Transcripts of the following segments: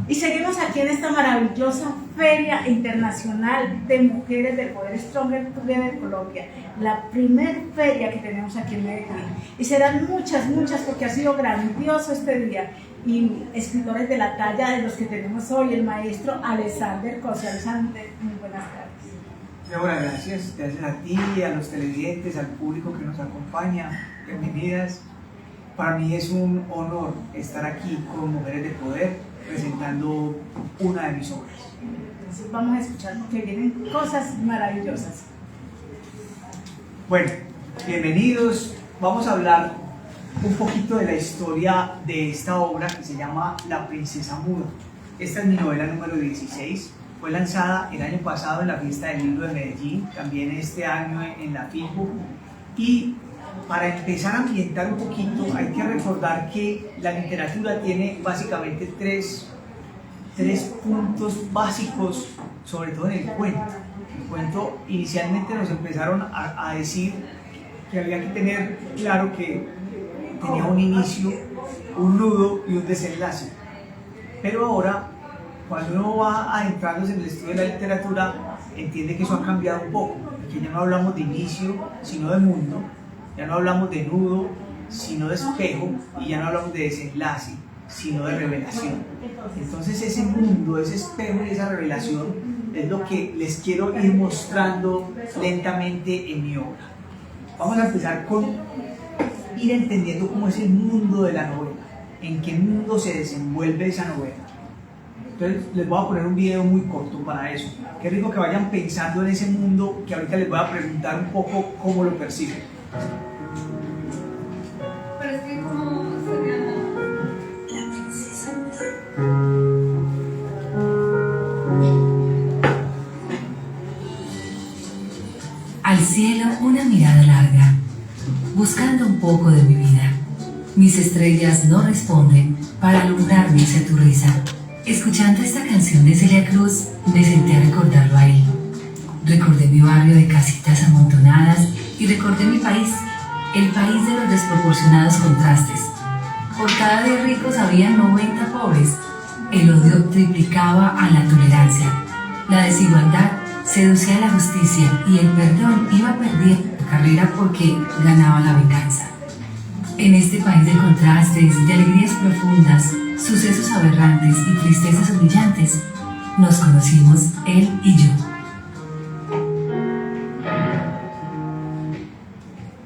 Y seguimos aquí en esta maravillosa Feria Internacional de Mujeres del Poder Stronger Together Colombia, la primer feria que tenemos aquí en Medellín. Y serán muchas, porque ha sido grandioso este día. Y escritores de la talla de los que tenemos hoy, el maestro Alexander Cossio. Alexander, muy buenas tardes. Ahora, gracias a ti, a los televidentes, al público que nos acompaña. Bienvenidas. Para mí es un honor estar aquí con Mujeres de Poder, presentando una de mis obras. Entonces vamos a escuchar porque vienen cosas maravillosas. Bueno, bienvenidos. Vamos a hablar un poquito de la historia de esta obra que se llama La Princesa Muda. Esta es mi novela número 16. Fue lanzada el año pasado en la Fiesta del Libro de Medellín, también este año en la FILBO. Y para empezar a ambientar un poquito, hay que recordar que la literatura tiene básicamente tres puntos básicos, sobre todo en el cuento. El cuento, inicialmente nos empezaron a decir que había que tener claro que tenía un inicio, un nudo y un desenlace. Pero ahora, cuando uno va adentrándose en el estudio de la literatura, entiende que eso ha cambiado un poco, que ya no hablamos de inicio, sino de mundo. Ya no hablamos de nudo, sino de espejo, y ya no hablamos de desenlace, sino de revelación. Entonces ese mundo, ese espejo y esa revelación es lo que les quiero ir mostrando lentamente en mi obra. Vamos a empezar con ir entendiendo cómo es el mundo de la novela, en qué mundo se desenvuelve esa novela. Entonces les voy a poner un video muy corto para eso. Qué rico que vayan pensando en ese mundo, que ahorita les voy a preguntar un poco cómo lo perciben. Pero es que como sería la princesa. Al cielo una mirada larga, buscando un poco de mi vida. Mis estrellas no responden para alumbrarme hacia tu risa. Escuchando esta canción de Celia Cruz, me senté a recordarlo a él. Recordé mi barrio de casitas amontonadas y recordé mi país, el país de los desproporcionados contrastes. Por cada 10 ricos había 90 pobres. El odio triplicaba a la tolerancia. La desigualdad seducía a la justicia y el perdón iba perdiendo carrera porque ganaba la venganza. En este país de contrastes, de alegrías profundas, sucesos aberrantes y tristezas humillantes, nos conocimos él y yo.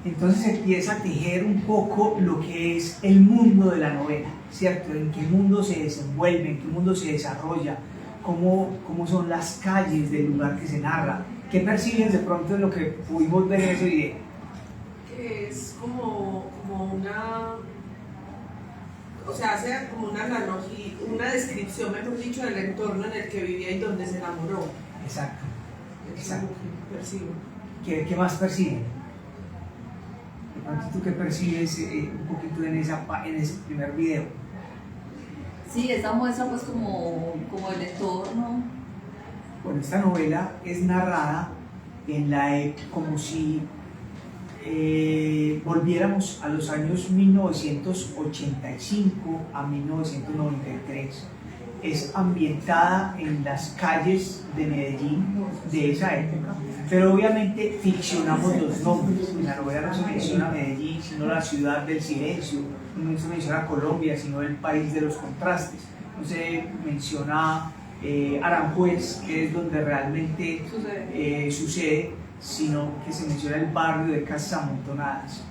Entonces empieza a tejer un poco lo que es el mundo de la novela, ¿cierto? En qué mundo se desenvuelve, en qué mundo se desarrolla, cómo son las calles del lugar que se narra. ¿Qué perciben de pronto en lo que pudimos ver en ese video? Que es como una, o sea, hace como una analogía, una descripción, mejor dicho, del entorno en el que vivía y donde se enamoró. Exacto. Eso Exacto. es lo que percibo. ¿Qué más perciben? De pronto, ¿tú qué percibes un poquito en ese primer video? Sí, esta muestra pues como el entorno. Bueno, esta novela es narrada como si volviéramos a los años 1985 a 1993. Es ambientada en las calles de Medellín de esa época, pero obviamente ficcionamos los nombres. En la novela no se menciona Medellín, sino la ciudad del silencio, no se menciona Colombia, sino el país de los contrastes, no se menciona Aranjuez, que es donde realmente sucede, sino que se menciona el barrio de casas amontonadas.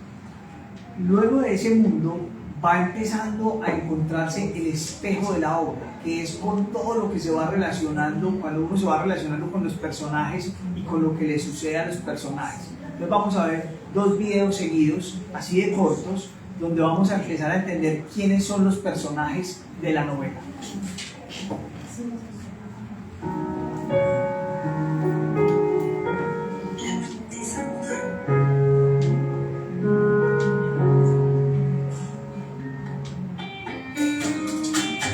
Luego de ese mundo va empezando a encontrarse el espejo de la obra, que es con todo lo que se va relacionando, cuando uno se va relacionando con los personajes y con lo que le sucede a los personajes. Entonces vamos a ver 2 videos seguidos, así de cortos, donde vamos a empezar a entender quiénes son los personajes de la novela.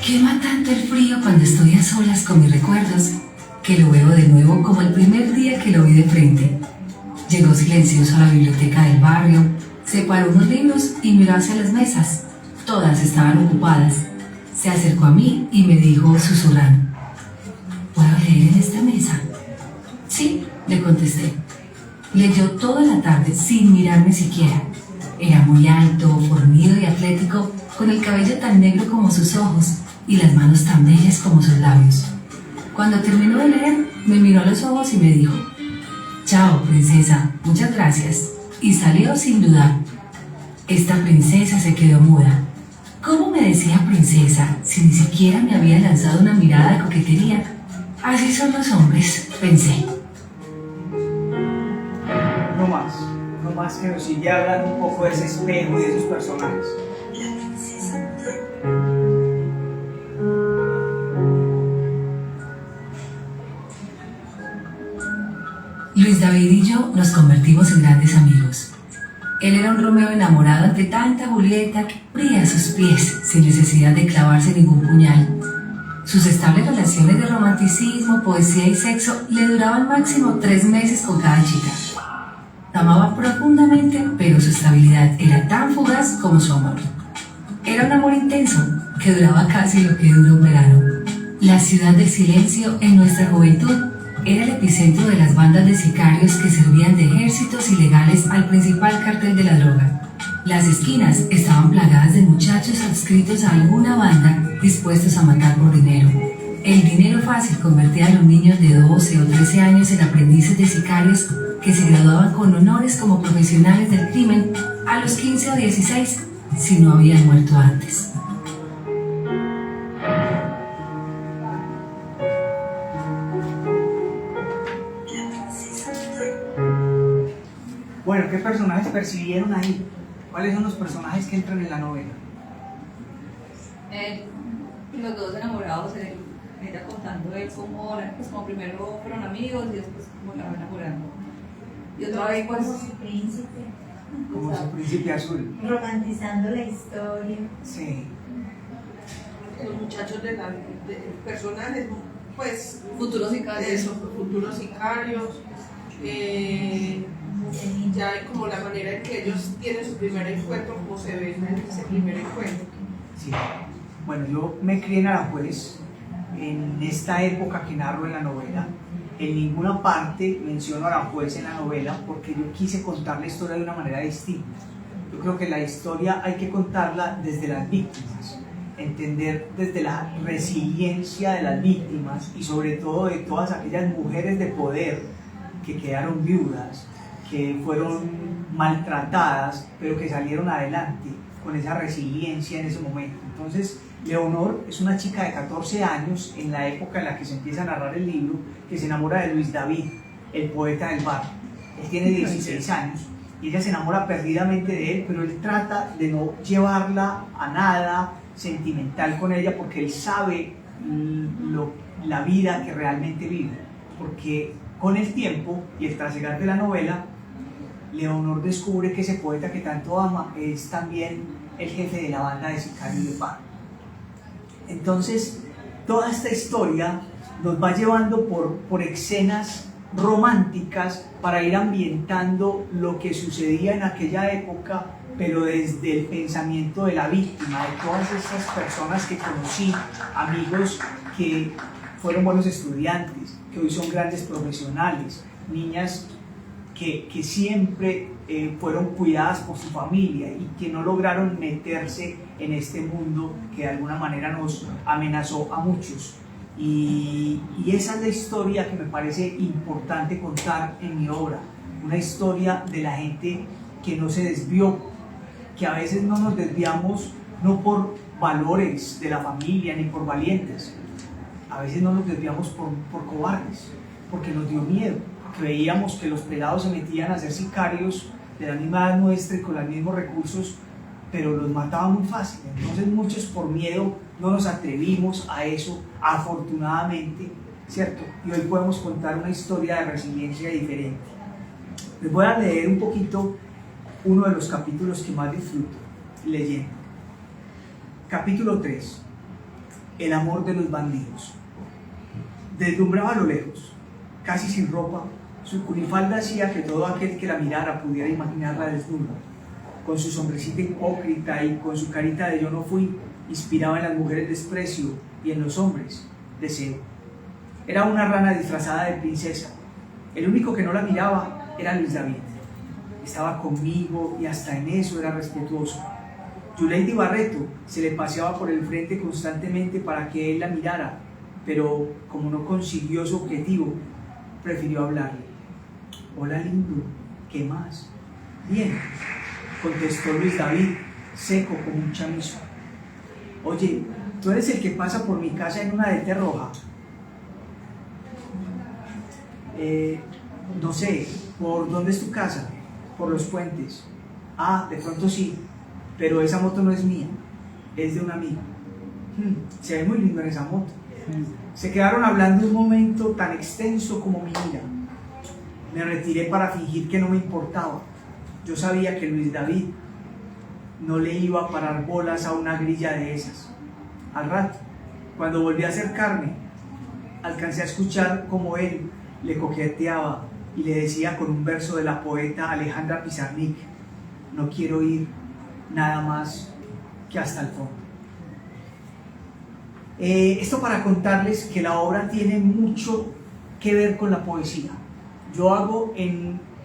Quema tanto el frío cuando estoy a solas con mis recuerdos, que lo veo de nuevo como el primer día que lo vi de frente. Llegó silencioso a la biblioteca del barrio, separó unos libros y miró hacia las mesas. Todas estaban ocupadas. Se acercó a mí y me dijo susurrando: ¿puedo leer en esta mesa? Sí, le contesté. Leyó toda la tarde sin mirarme siquiera. Era muy alto, fornido y atlético, con el cabello tan negro como sus ojos y las manos tan bellas como sus labios. Cuando terminó de leer, me miró a los ojos y me dijo: chao, princesa, muchas gracias. Y salió sin dudar. Esta princesa se quedó muda. ¿Cómo me decía princesa si ni siquiera me había lanzado una mirada de coquetería? Así son los hombres, pensé. No más que nos sigue hablando un poco de ese espejo y de esos personajes. Luis David y yo nos convertimos en grandes amigos. Él era un Romeo enamorado ante tanta Julieta que brilla a sus pies sin necesidad de clavarse ningún puñal. Sus estables relaciones de romanticismo, poesía y sexo le duraban máximo 3 meses con cada chica. La amaba profundamente, pero su estabilidad era tan fugaz como su amor. Era un amor intenso que duraba casi lo que dura un verano. La ciudad del silencio en nuestra juventud era el epicentro de las bandas de sicarios que servían de ejércitos ilegales al principal cartel de la droga. Las esquinas estaban plagadas de muchachos adscritos a alguna banda dispuestos a matar por dinero. El dinero fácil convertía a los niños de 12 o 13 años en aprendices de sicarios que se graduaban con honores como profesionales del crimen a los 15 o 16 si no habían muerto antes. Bueno, ¿qué personajes percibieron ahí? ¿Cuáles son los personajes que entran en la novela? Los dos enamorados, ella contando él como, pues como primero fueron amigos y después como la van enamorando. Y otra vez pues... Como su príncipe. Como su príncipe azul. Romantizando la historia. Sí. Los muchachos de personajes, pues, Futuros sicarios. eso, futuros sicarios. Ya hay como la manera en que ellos tienen su primer encuentro, como se ve en ese primer encuentro. Sí. Bueno, yo me crié en Aranjuez, en esta época que narro en la novela. En ninguna parte menciono a Aranjuez en la novela porque yo quise contar la historia de una manera distinta. Yo creo que la historia hay que contarla desde las víctimas, entender desde la resiliencia de las víctimas y sobre todo de todas aquellas mujeres de poder que quedaron viudas, que fueron maltratadas, pero que salieron adelante con esa resiliencia en ese momento. Entonces, Leonor es una chica de 14 años en la época en la que se empieza a narrar el libro, que se enamora de Luis David, el poeta del barrio. Él tiene 16 años y ella se enamora perdidamente de él, pero él trata de no llevarla a nada sentimental con ella porque él sabe la vida que realmente vive. Porque con el tiempo y el trasegar de la novela, Leonor descubre que ese poeta que tanto ama es también el jefe de la banda de sicarios de paro. Entonces, toda esta historia nos va llevando por escenas románticas para ir ambientando lo que sucedía en aquella época, pero desde el pensamiento de la víctima, de todas esas personas que conocí, amigos que fueron buenos estudiantes, que hoy son grandes profesionales, niñas que siempre fueron cuidadas por su familia y que no lograron meterse en este mundo que de alguna manera nos amenazó a muchos. Y esa es la historia que me parece importante contar en mi obra, una historia de la gente que no se desvió, que a veces no nos desviamos no por valores de la familia ni por valientes, a veces no nos desviamos por cobardes, porque nos dio miedo, que veíamos que los pelados se metían a ser sicarios de la misma edad nuestra y con los mismos recursos, pero los mataban muy fácil. Entonces muchos por miedo no nos atrevimos a eso, afortunadamente, ¿cierto? Y hoy podemos contar una historia de resiliencia diferente. Les voy a leer un poquito uno de los capítulos que más disfruto leyendo. Capítulo 3. El amor de los bandidos. Deslumbraba a lo lejos, casi sin ropa, su curifalda hacía que todo aquel que la mirara pudiera imaginarla desnuda, con su sombrecita hipócrita y con su carita de yo no fui, Inspiraba en las mujeres desprecio y en los hombres deseo. Era una rana disfrazada de princesa. El único que no la miraba era Luis David. Estaba conmigo y hasta en eso era respetuoso. Yuleidi Barreto se le paseaba por el frente constantemente para que él la mirara, pero como no consiguió su objetivo, prefirió hablarle. Hola lindo, ¿qué más? Bien, contestó Luis David, seco como un chamizo. Oye, ¿tú eres el que pasa por mi casa en una DT roja? No sé, ¿por dónde es tu casa? Por los puentes. Ah, de pronto sí, pero esa moto no es mía, es de un amigo. Se ve muy lindo en esa moto. Se quedaron hablando un momento tan extenso como mi ira. Me retiré para fingir que no me importaba. Yo sabía que Luis David no le iba a parar bolas a una grilla de esas. Al rato, cuando volví a acercarme, alcancé a escuchar cómo él le coqueteaba y le decía con un verso de la poeta Alejandra Pizarnik: no quiero ir nada más que hasta el fondo. Esto para contarles que la obra tiene mucho que ver con la poesía.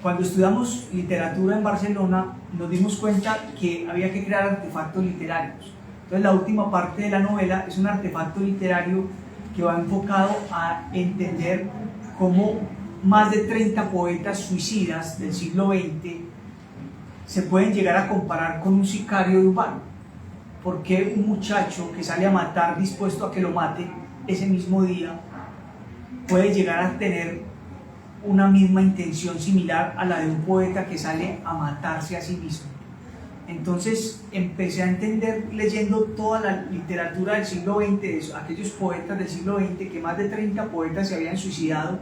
Cuando estudiamos literatura en Barcelona, nos dimos cuenta que había que crear artefactos literarios. Entonces la última parte de la novela es un artefacto literario que va enfocado a entender cómo más de 30 poetas suicidas del siglo XX se pueden llegar a comparar con un sicario urbano. ¿Por qué un muchacho que sale a matar dispuesto a que lo mate ese mismo día puede llegar a tener una misma intención similar a la de un poeta que sale a matarse a sí mismo? Entonces empecé a entender, leyendo toda la literatura del siglo XX, aquellos poetas del siglo XX, que más de 30 poetas se habían suicidado,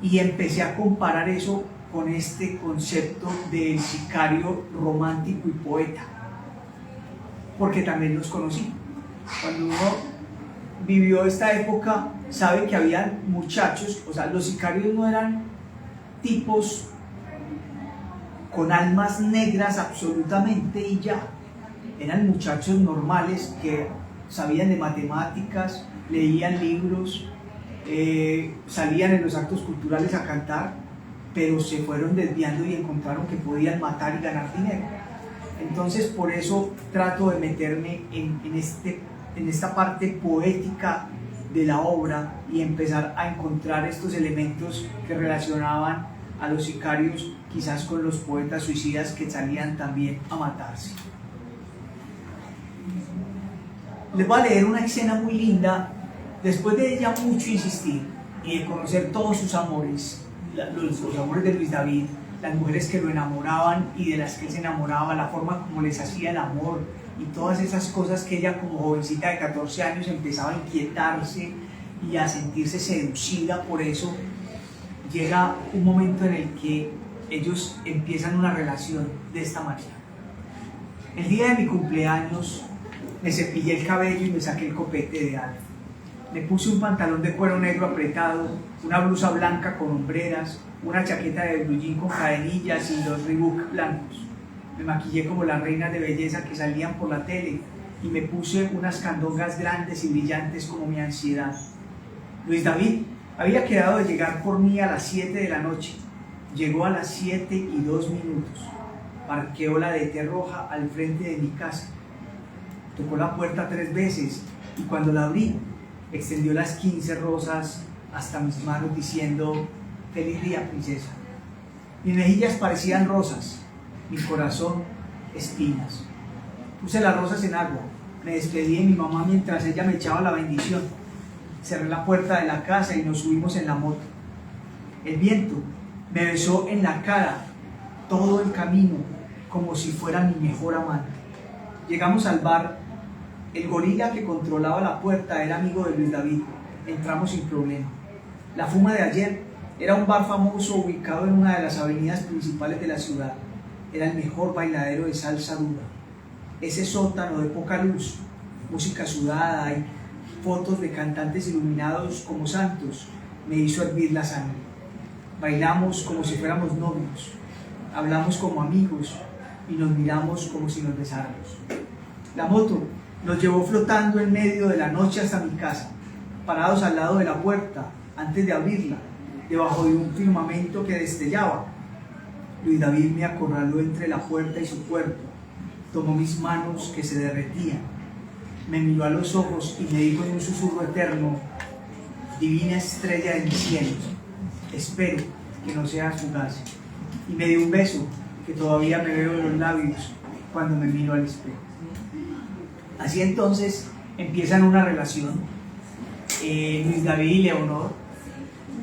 y empecé a comparar eso con este concepto del sicario romántico y poeta, porque también los conocí. Cuando uno vivió esta época, sabe que había muchachos, o sea, los sicarios no eran tipos con almas negras absolutamente y ya, eran muchachos normales que sabían de matemáticas, leían libros, salían en los actos culturales a cantar, pero se fueron desviando y encontraron que podían matar y ganar dinero. Entonces por eso trato de meterme en esta parte poética de la obra y empezar a encontrar estos elementos que relacionaban a los sicarios quizás con los poetas suicidas que salían también a matarse. Les voy a leer una escena muy linda. Después de ella mucho insistir y de conocer todos sus amores, los amores de Luis David, las mujeres que lo enamoraban y de las que él se enamoraba, la forma como les hacía el amor y todas esas cosas que ella como jovencita de 14 años empezaba a inquietarse y a sentirse seducida por eso, llega un momento en el que ellos empiezan una relación de esta manera. El día de mi cumpleaños me cepillé el cabello y me saqué el copete de algo. Me puse un pantalón de cuero negro apretado, una blusa blanca con hombreras, una chaqueta de blue jean con cadenillas y los Reebok blancos. Me maquillé como las reinas de belleza que salían por la tele y me puse unas candongas grandes y brillantes como mi ansiedad. Luis David había quedado de llegar por mí a las 7 de la noche. Llegó a las 7:02. Parqueó la DT roja al frente de mi casa. Tocó la puerta 3 veces y cuando la abrí, extendió las 15 rosas hasta mis manos diciendo: feliz día, princesa. Mis mejillas parecían rosas, mi corazón espinas. Puse las rosas en agua, me despedí de mi mamá mientras ella me echaba la bendición. Cerré la puerta de la casa y nos subimos en la moto. El viento me besó en la cara todo el camino como si fuera mi mejor amante. Llegamos al bar. El gorila que controlaba la puerta era amigo de Luis David. Entramos sin problema. La Fuma de ayer era un bar famoso ubicado en una de las avenidas principales de la ciudad. Era el mejor bailadero de salsa dura. Ese sótano de poca luz, música sudada y fotos de cantantes iluminados como santos me hizo hervir la sangre. Bailamos como si fuéramos novios, hablamos como amigos y nos miramos como si nos besáramos. La moto Nos llevó flotando en medio de la noche hasta mi casa, parados al lado de la puerta, antes de abrirla, debajo de un firmamento que destellaba. Luis David me acorraló entre la puerta y su cuerpo, tomó mis manos que se derretían, me miró a los ojos y me dijo en un susurro eterno: divina estrella de mis cielos, espero que no seas fugaz. Y me dio un beso que todavía me veo en los labios cuando me miro al espejo. Así entonces empiezan una relación, Luis David y Leonor,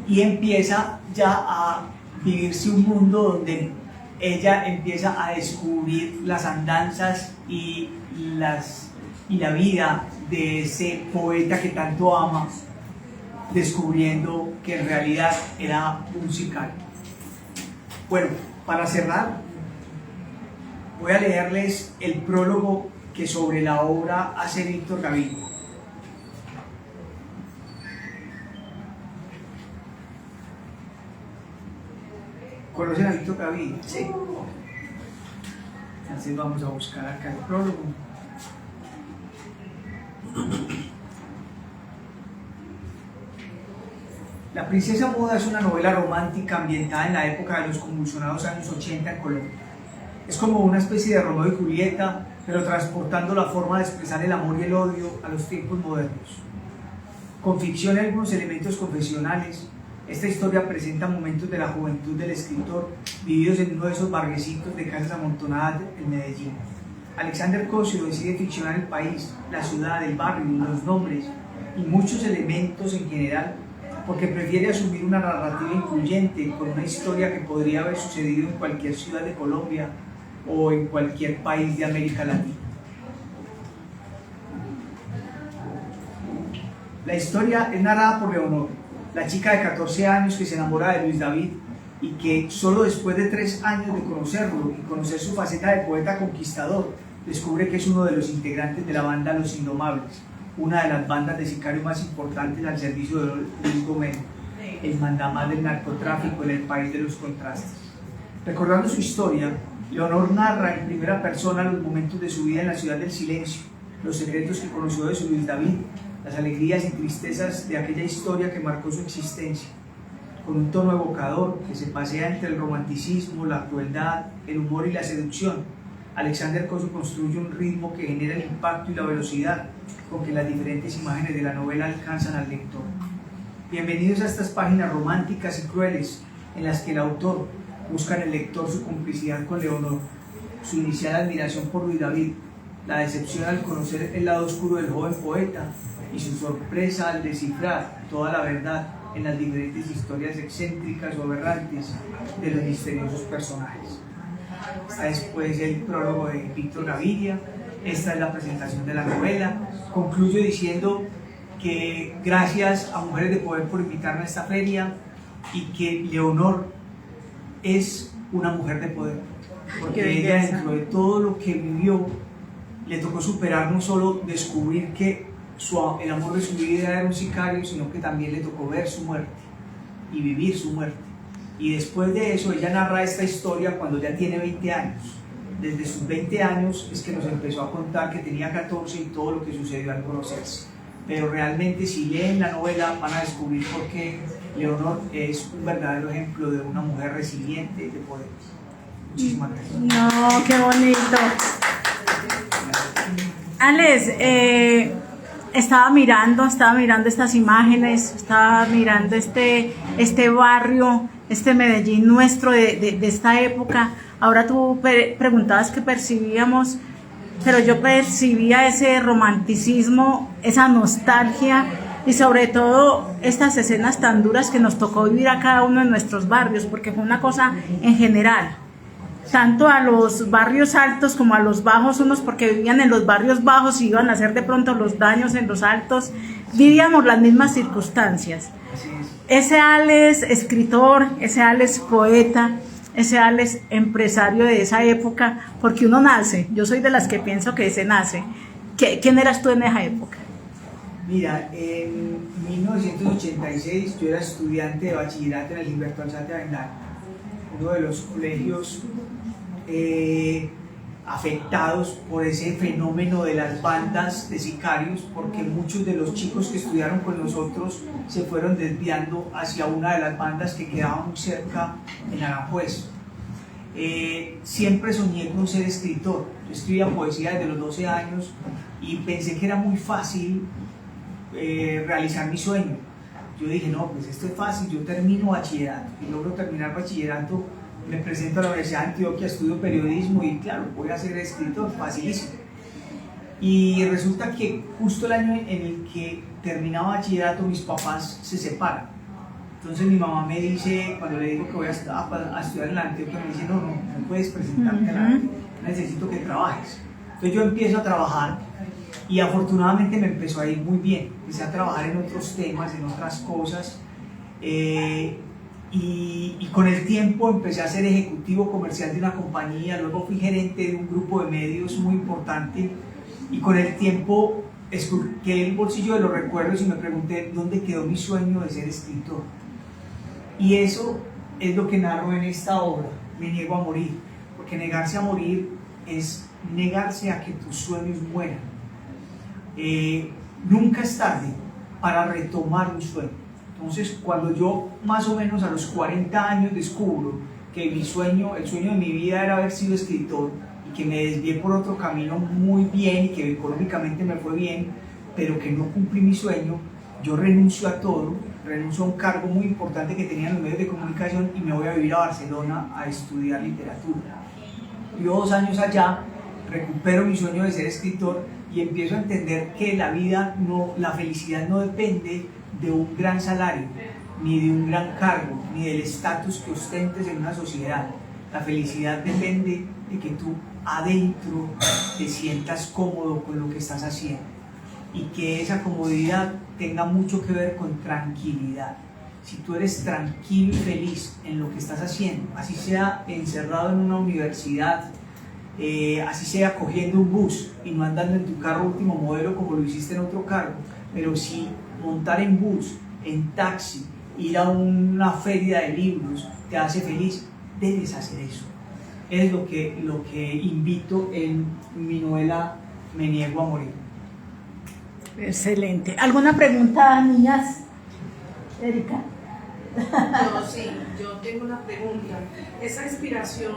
y empieza ya a vivirse un mundo donde ella empieza a descubrir las andanzas y la vida de ese poeta que tanto ama, descubriendo que en realidad era un sicario. Bueno, para cerrar, voy a leerles el prólogo que sobre la obra hace Víctor Gaviria. ¿Conocen a Víctor Gaviria? Sí. Entonces vamos a buscar acá el prólogo. La princesa muda es una novela romántica ambientada en la época de los convulsionados años 80 en Colombia. Es como una especie de Romeo y Julieta, pero transportando la forma de expresar el amor y el odio a los tiempos modernos. Con ficción y algunos elementos confesionales, esta historia presenta momentos de la juventud del escritor vividos en uno de esos barriecitos de casas amontonadas en Medellín. Alexander Cosio decide ficcionar el país, la ciudad, el barrio, los nombres y muchos elementos en general, porque prefiere asumir una narrativa incluyente con una historia que podría haber sucedido en cualquier ciudad de Colombia o en cualquier país de América Latina. La historia es narrada por Leonor, la chica de 14 años que se enamora de Luis David y que solo después de 3 años de conocerlo y conocer su faceta de poeta conquistador, descubre que es uno de los integrantes de la banda Los Indomables, una de las bandas de sicarios más importantes al servicio de Luis Gomelo, el mandamás del narcotráfico en el país de los contrastes. Recordando su historia, Leonor narra en primera persona los momentos de su vida en la ciudad del silencio, los secretos que conoció de su Luis David, las alegrías y tristezas de aquella historia que marcó su existencia, con un tono evocador que se pasea entre el romanticismo, la crueldad, el humor y la seducción. Alexander Cosio construye un ritmo que genera el impacto y la velocidad con que las diferentes imágenes de la novela alcanzan al lector. Bienvenidos a estas páginas románticas y crueles en las que el autor busca en el lector su complicidad con Leonor, su inicial admiración por Luis David, la decepción al conocer el lado oscuro del joven poeta y su sorpresa al descifrar toda la verdad en las diferentes historias excéntricas o aberrantes de los misteriosos personajes. Esta es pues el prólogo de Víctor Gaviria, esta es la presentación de la novela. Concluyo diciendo que gracias a Mujeres de Poder por invitarme a esta feria y que Leonor es una mujer de poder, porque ella dentro de todo lo que vivió le tocó superar, no solo descubrir que el amor de su vida era un sicario, sino que también le tocó ver su muerte y vivir su muerte. Y después de eso ella narra esta historia cuando ya tiene 20 años. Desde sus 20 años es que nos empezó a contar que tenía 14 y todo lo que sucedió al conocerse. Pero realmente si leen la novela van a descubrir por qué Leonor es un verdadero ejemplo de una mujer resiliente de poder. Muchísimas gracias. No, qué bonito. Alex, estaba mirando estas imágenes, estaba mirando este barrio, este Medellín nuestro de esta época. Ahora tú preguntabas qué percibíamos, pero yo percibía ese romanticismo, esa nostalgia y sobre todo estas escenas tan duras que nos tocó vivir a cada uno de nuestros barrios, porque fue una cosa en general, tanto a los barrios altos como a los bajos, unos porque vivían en los barrios bajos y iban a hacer de pronto los daños en los altos, vivíamos las mismas circunstancias. Ese Alex escritor, ese Alex poeta, ese Alex empresario de esa época, porque uno nace, yo soy de las que pienso que se nace. ¿Quién eras tú en esa época? Mira, en 1986 yo era estudiante de bachillerato en el Gilberto Alzate Avendaño, uno de los colegios afectados por ese fenómeno de las bandas de sicarios, porque muchos de los chicos que estudiaron con nosotros se fueron desviando hacia una de las bandas que quedaba muy cerca en Aranjuez. Siempre soñé con ser escritor. Yo escribía poesía desde los 12 años y pensé que era muy fácil realizar mi sueño. Yo dije, no, pues esto es fácil, yo termino bachillerato y logro terminar bachillerato, me presento a la Universidad de Antioquia, estudio periodismo y claro, voy a ser escritor, facilísimo. Y resulta que justo el año en el que terminaba bachillerato mis papás se separan. Entonces mi mamá me dice, cuando le digo que voy a estudiar en la Antioquia, me dice, no puedes presentarte a la, necesito que trabajes. Entonces yo empiezo a trabajar y afortunadamente me empezó a ir muy bien. Empecé a trabajar en otros temas, en otras cosas. Y con el tiempo empecé a ser ejecutivo comercial de una compañía, luego fui gerente de un grupo de medios muy importante y con el tiempo esculqué el bolsillo de los recuerdos y me pregunté dónde quedó mi sueño de ser escritor. Y eso es lo que narro en esta obra, Me niego a morir, porque negarse a morir es negarse a que tus sueños mueran. Nunca es tarde para retomar un sueño. Entonces, cuando yo más o menos a los 40 años descubro que mi sueño, el sueño de mi vida era haber sido escritor y que me desvié por otro camino muy bien y que económicamente me fue bien, pero que no cumplí mi sueño, yo renuncio a todo, renuncio a un cargo muy importante que tenía en los medios de comunicación y me voy a vivir a Barcelona a estudiar literatura. Vivo 2 años allá, recupero mi sueño de ser escritor y empiezo a entender que la vida, la felicidad no depende de un gran salario, ni de un gran cargo, ni del estatus que ostentes en una sociedad. La felicidad depende de que tú adentro te sientas cómodo con lo que estás haciendo y que esa comodidad tenga mucho que ver con tranquilidad. Si tú eres tranquilo y feliz en lo que estás haciendo, así sea encerrado en una universidad, así sea cogiendo un bus y no andando en tu carro último modelo como lo hiciste en otro carro, pero sí montar en bus, en taxi, ir a una feria de libros te hace feliz, debes hacer eso. Es lo que invito en mi novela Me niego a morir. Excelente. ¿Alguna pregunta, niñas? Erika. Yo tengo una pregunta. Esa inspiración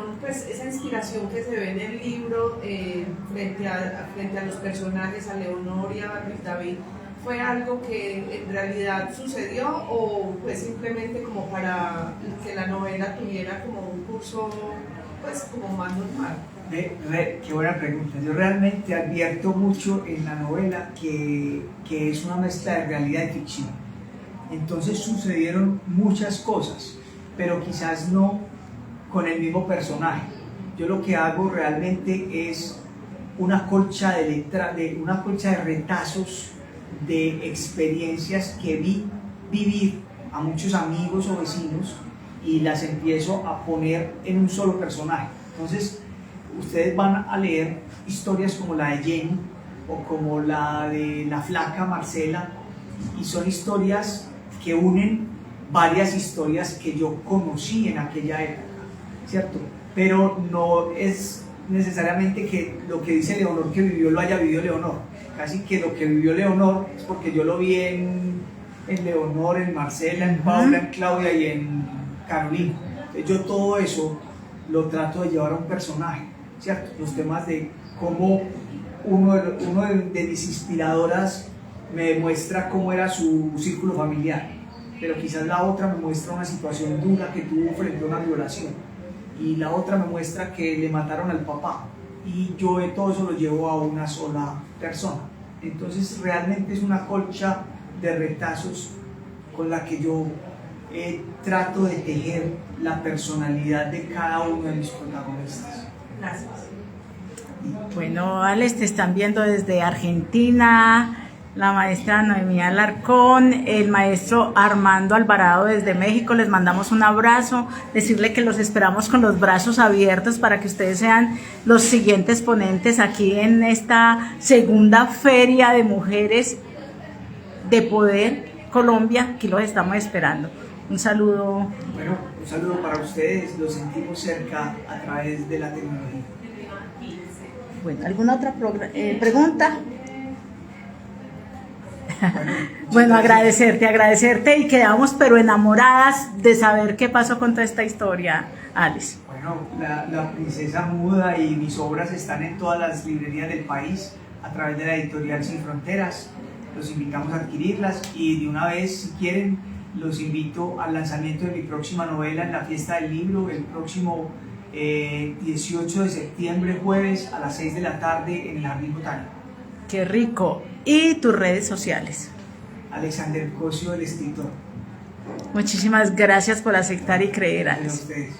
que se ve en el libro frente a los personajes, a Leonor y a David, ¿fue algo que en realidad sucedió o fue simplemente como para que la novela tuviera como un curso pues como más normal? Qué buena pregunta. Yo realmente advierto mucho en la novela que es una mezcla de realidad y ficción. Entonces sucedieron muchas cosas, pero quizás no con el mismo personaje. Yo lo que hago realmente es una colcha de retazos de experiencias que vi vivir a muchos amigos o vecinos y las empiezo a poner en un solo personaje. Entonces ustedes van a leer historias como la de Jenny o como la de la flaca Marcela y son historias que unen varias historias que yo conocí en aquella época, ¿cierto? Pero no es necesariamente que lo que dice Leonor que vivió lo haya vivido Leonor, casi que lo que vivió Leonor es porque yo lo vi en Leonor, en Marcela, en Paula, en Claudia y en Carolina. Entonces yo todo eso lo trato de llevar a un personaje, ¿cierto? Los temas de cómo uno de mis inspiradoras me muestra cómo era su círculo familiar, pero quizás la otra me muestra una situación dura que tuvo frente a una violación y la otra me muestra que le mataron al papá y yo todo eso lo llevo a una sola persona. Entonces realmente es una colcha de retazos con la que yo trato de tejer la personalidad de cada uno de mis protagonistas. Gracias. Bueno, Alex, te están viendo desde Argentina, la maestra Noemí Alarcón, el maestro Armando Alvarado desde México. Les mandamos un abrazo, decirle que los esperamos con los brazos abiertos para que ustedes sean los siguientes ponentes aquí en esta segunda Feria de Mujeres de Poder Colombia. Aquí los estamos esperando. Un saludo. Bueno, un saludo para ustedes, los sentimos cerca a través de la tecnología. Bueno, ¿alguna otra pregunta? Bueno, agradecerte y quedamos pero enamoradas de saber qué pasó con toda esta historia, Alice. Bueno, la Princesa Muda y mis obras están en todas las librerías del país a través de la editorial Sin Fronteras. Los invitamos a adquirirlas y de una vez, si quieren, los invito al lanzamiento de mi próxima novela en la Fiesta del Libro el próximo 18 de septiembre, jueves, a las 6 de la tarde en el Jardín Botánico. Qué rico. ¿Y tus redes sociales? Alexander Cosio, el escritor. Muchísimas gracias por aceptar y creer, A Alice. ustedes.